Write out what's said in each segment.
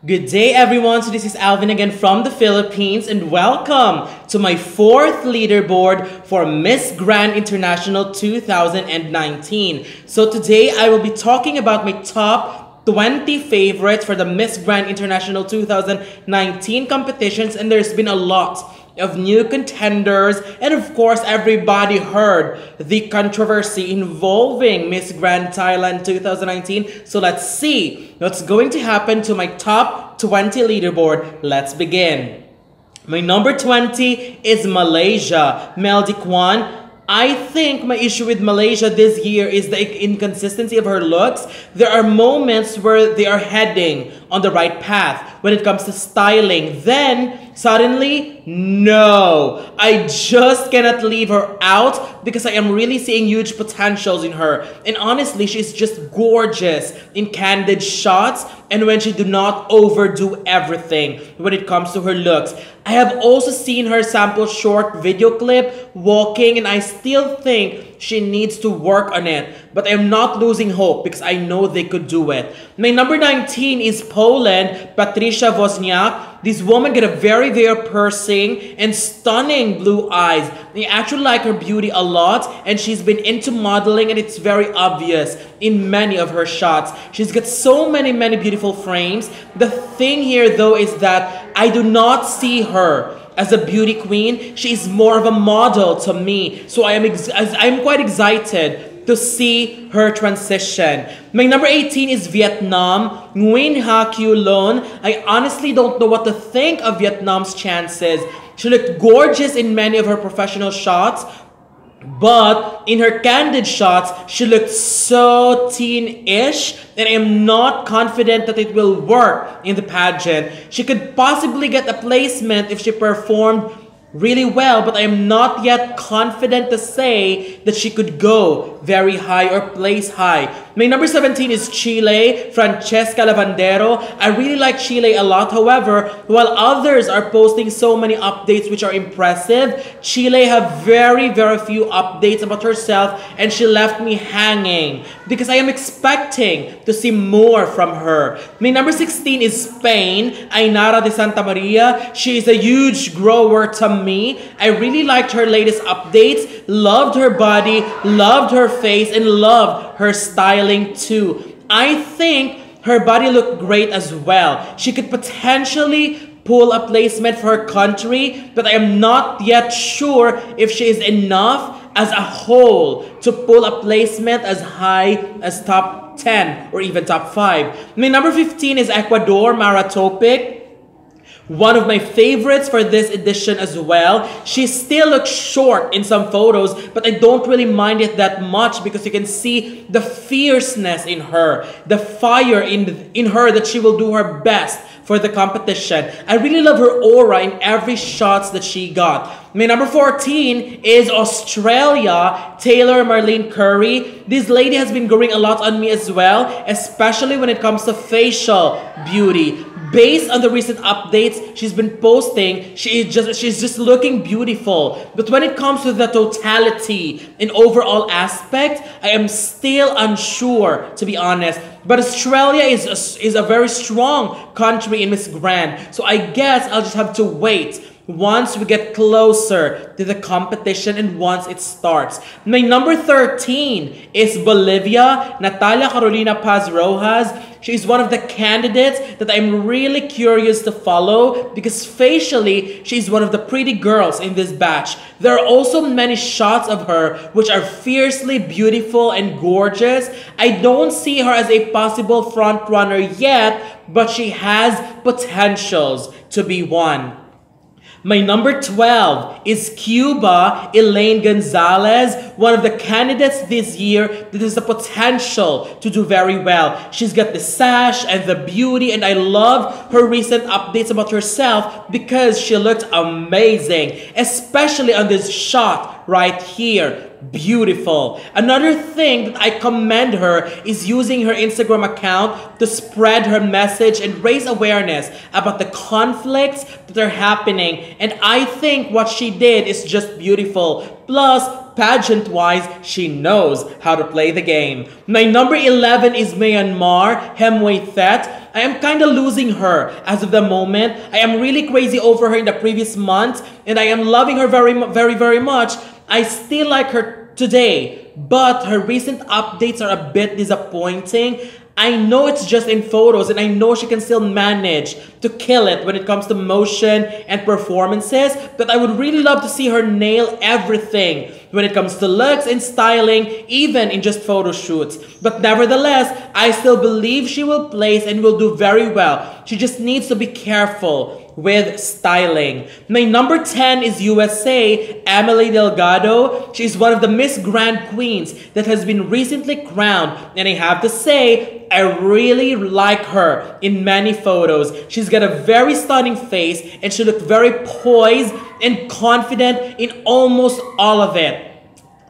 Good day everyone, so this is Alvin again from the Philippines and welcome to my 4th leaderboard for Miss Grand International 2019. So today I will be talking about my top 20 favorites for the Miss Grand International 2019 competitions, and there's been a lot of new contenders, and of course everybody heard the controversy involving Miss Grand Thailand 2019. So let's see what's going to happen to my top 20 leaderboard. Let's begin. My number 20 is Malaysia, Mel Kwan. I think my issue with Malaysia this year is the inconsistency of her looks. There are moments where they are heading on the right path when it comes to styling. Then, suddenly, no. I just cannot leave her out because I am really seeing huge potentials in her. And honestly, she's just gorgeous in candid shots and when she do not overdo everything when it comes to her looks. I have also seen her sample short video clip walking, and I still think she needs to work on it. But I'm not losing hope because I know they could do it. My number 19 is Poland, Patrycja Wozniak. This woman got a very, very piercing and stunning blue eyes. I actually like her beauty a lot, and she's been into modeling, and it's very obvious in many of her shots. She's got so many beautiful frames. The thing here though is that I do not see her as a beauty queen. She is more of a model to me. So I'm quite excited to see her transition. My number 18 is Vietnam, Nguyen Kieu. I honestly don't know what to think of Vietnam's chances. She looked gorgeous in many of her professional shots, but in her candid shots, she looked so teen-ish, and I am not confident that it will work in the pageant. She could possibly get a placement if she performed really well, but I am not yet confident to say that she could go very high or place high. My number 17 is Chile, Francisca Lavandero. I really like Chile a lot. However, while others are posting so many updates which are impressive, Chile have very few updates about herself, and she left me hanging because I am expecting to see more from her. My number 16 is Spain, Ainara de Santamaria. She is a huge grower to me. I really liked her latest updates, loved her body, loved her face, and loved her styling too. I think her body looked great as well. She could potentially pull a placement for her country, but I am not yet sure if she is enough as a whole to pull a placement as high as top 10 or even top 5. My number 15 is Ecuador, Mara Topic. One of my favorites for this edition as well. She still looks short in some photos, but I don't really mind it that much because you can see the fierceness in her, the fire in her that she will do her best for the competition. I really love her aura in every shots that she got. My number 14 is Australia, Taylor Marlene Curry. This lady has been growing a lot on me as well, especially when it comes to facial beauty. Based on the recent updates she's been posting, she's just looking beautiful. But when it comes to the totality and overall aspect, I am still unsure, to be honest. But Australia is a very strong country in Miss Grand, so I guess I'll just have to wait once we get closer to the competition and once it starts. My number 13 is Bolivia, Natalia Carolina Paz Rojas. She's one of the candidates that I'm really curious to follow because facially, she's one of the pretty girls in this batch. There are also many shots of her which are fiercely beautiful and gorgeous. I don't see her as a possible front runner yet, but she has potentials to be one. My number 12 is Cuba, Elaine Gonzales, one of the candidates this year that has the potential to do very well. She's got the sash and the beauty, and I love her recent updates about herself because she looked amazing, especially on this shot right here. Beautiful. Another thing that I commend her is using her Instagram account to spread her message and raise awareness about the conflicts that are happening. And I think what she did is just beautiful. Plus, pageant-wise, she knows how to play the game. My number 11 is Myanmar, Hemway-Thet. I am kind of losing her as of the moment. I am really crazy over her in the previous months, and I am loving her very much. I still like her today, but her recent updates are a bit disappointing. I know it's just in photos, and I know she can still manage to kill it when it comes to motion and performances, but I would really love to see her nail everything when it comes to looks and styling, even in just photo shoots. But nevertheless, I still believe she will place and will do very well. She just needs to be careful with styling. My number 10 is USA, Emily Delgado. She's one of the Miss Grand Queens that has been recently crowned, and I have to say, I really like her in many photos. She's got a very stunning face, and she looked very poised and confident in almost all of it.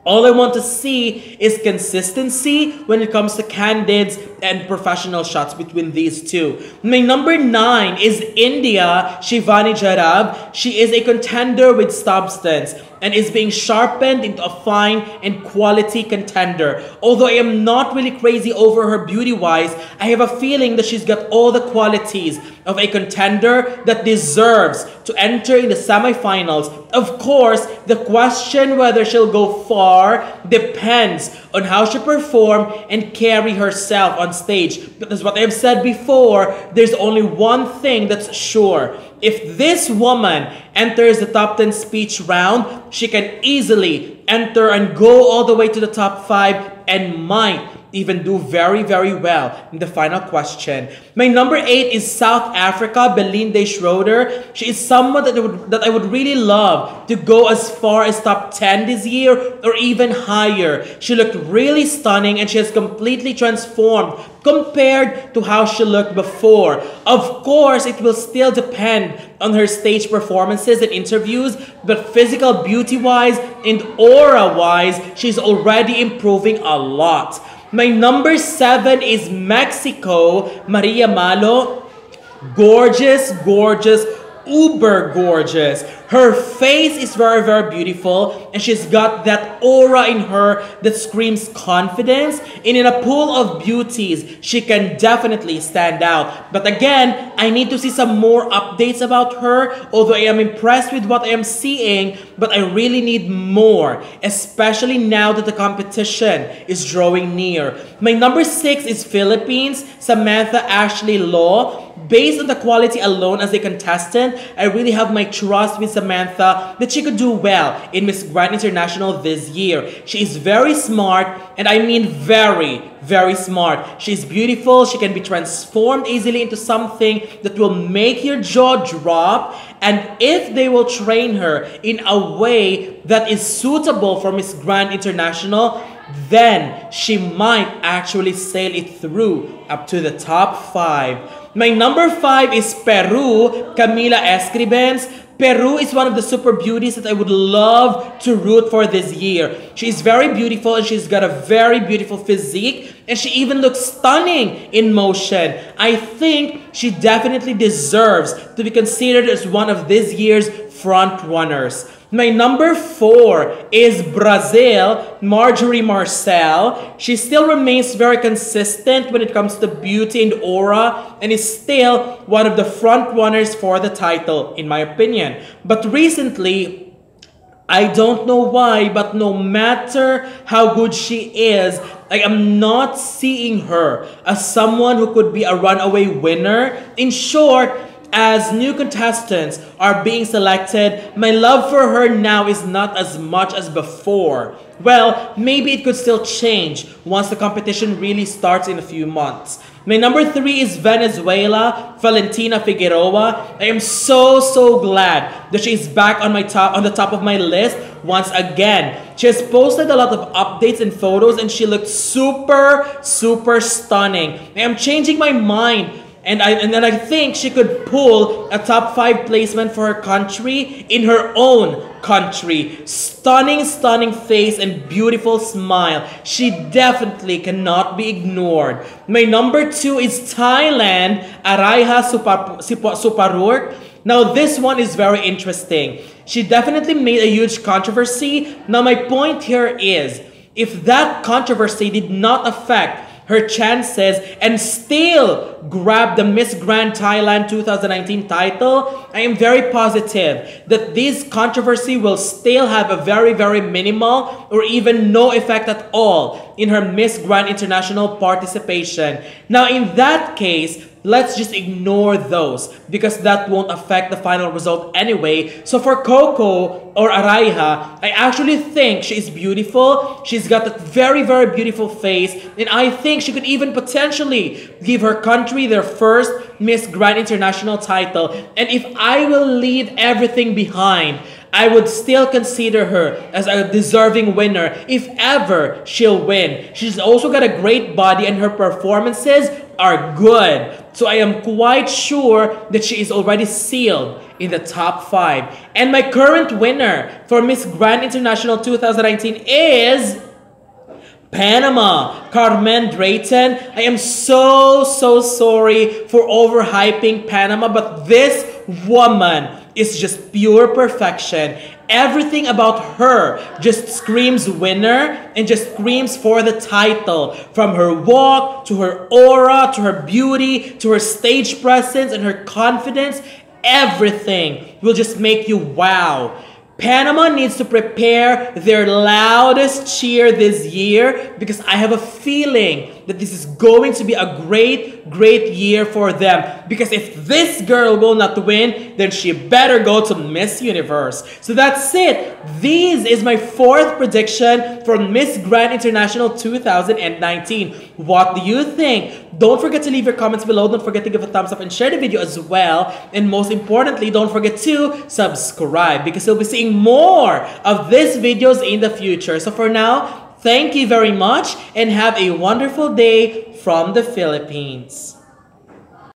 All I want to see is consistency when it comes to candids and professional shots between these two. My number 9 is India, Shivani Jadhav. She is a contender with substance and is being sharpened into a fine and quality contender. Although I am not really crazy over her beauty-wise, I have a feeling that she's got all the qualities of a contender that deserves to enter in the semifinals. Of course, the question whether she'll go far depends on how she perform and carry herself on stage. But as what I have said before, there's only one thing that's sure. If this woman enters the top 10 speech round, she can easily enter and go all the way to the top 5 and might even do very well in the final question. My number 8 is South Africa, Belinde Schreuder. She is someone that I would really love to go as far as top 10 this year or even higher. She looked really stunning, and she has completely transformed compared to how she looked before. Of course, it will still depend on her stage performances and interviews, but physical beauty-wise and aura-wise, she's already improving a lot. My number 7 is Mexico, Maria Malo. Gorgeous, uber gorgeous. Her face is very beautiful, and she's got that aura in her that screams confidence, and in a pool of beauties, she can definitely stand out. But again, I need to see some more updates about her, although I am impressed with what I am seeing, but I really need more, especially now that the competition is drawing near. My number 6 is Philippines, Samantha Ashley Law. Based on the quality alone as a contestant, I really have my trust with Samantha that she could do well in Miss Grand International this year. She is very smart, and I mean very smart. She's beautiful. She can be transformed easily into something that will make your jaw drop, and if they will train her in a way that is suitable for Miss Grand International, then she might actually sail it through up to the top 5. My number 5 is Peru, Camila Escribens. Peru is one of the super beauties that I would love to root for this year. She is very beautiful, and she's got a very beautiful physique, and she even looks stunning in motion. I think she definitely deserves to be considered as one of this year's front runners. My number 4 is Brazil, Marjorie Marcel. She still remains very consistent when it comes to beauty and aura, and is still one of the front runners for the title, in my opinion. But recently, I don't know why, but no matter how good she is, I am not seeing her as someone who could be a runaway winner. In short, as new contestants are being selected, my love for her now is not as much as before. Well, maybe it could still change once the competition really starts in a few months. My number 3 is Venezuela, Valentina Figueroa. I am so glad that she's back on the top of my list once again. She has posted a lot of updates and photos, and she looked super stunning. I am changing my mind. And then I think she could pull a top 5 placement for her country in her own country. Stunning face and beautiful smile. She definitely cannot be ignored. My number 2 is Thailand, Araiha Suparurk. Now, this one is very interesting. She definitely made a huge controversy. Now, my point here is, if that controversy did not affect her chances and still grab the Miss Grand Thailand 2019 title, I am very positive that this controversy will still have a very, very minimal or even no effect at all in her Miss Grand International participation. Now, in that case, let's just ignore those because that won't affect the final result anyway. So for Coco or Araiha, I actually think she is beautiful. She's got that very, very beautiful face, and I think she could even potentially give her country their first Miss Grand International title. And if I will leave everything behind, I would still consider her as a deserving winner if ever she'll win. She's also got a great body and her performances are good. So I am quite sure that she is already sealed in the top 5. And my current winner for Miss Grand International 2019 is Panama, Carmen Drayton. I am so sorry for overhyping Panama, but this woman is just pure perfection. Everything about her just screams winner and just screams for the title. From her walk, to her aura, to her beauty, to her stage presence and her confidence, everything will just make you wow. Panama needs to prepare their loudest cheer this year because I have a feeling that this is going to be a great year for them. Because if this girl will not win, then she better go to Miss Universe. So that's it. This is my 4th prediction for Miss Grand International 2019. What do you think? Don't forget to leave your comments below. Don't forget to give a thumbs up and share the video as well. And most importantly, don't forget to subscribe because you'll be seeing more of these videos in the future. So for now, thank you very much and have a wonderful day from the Philippines.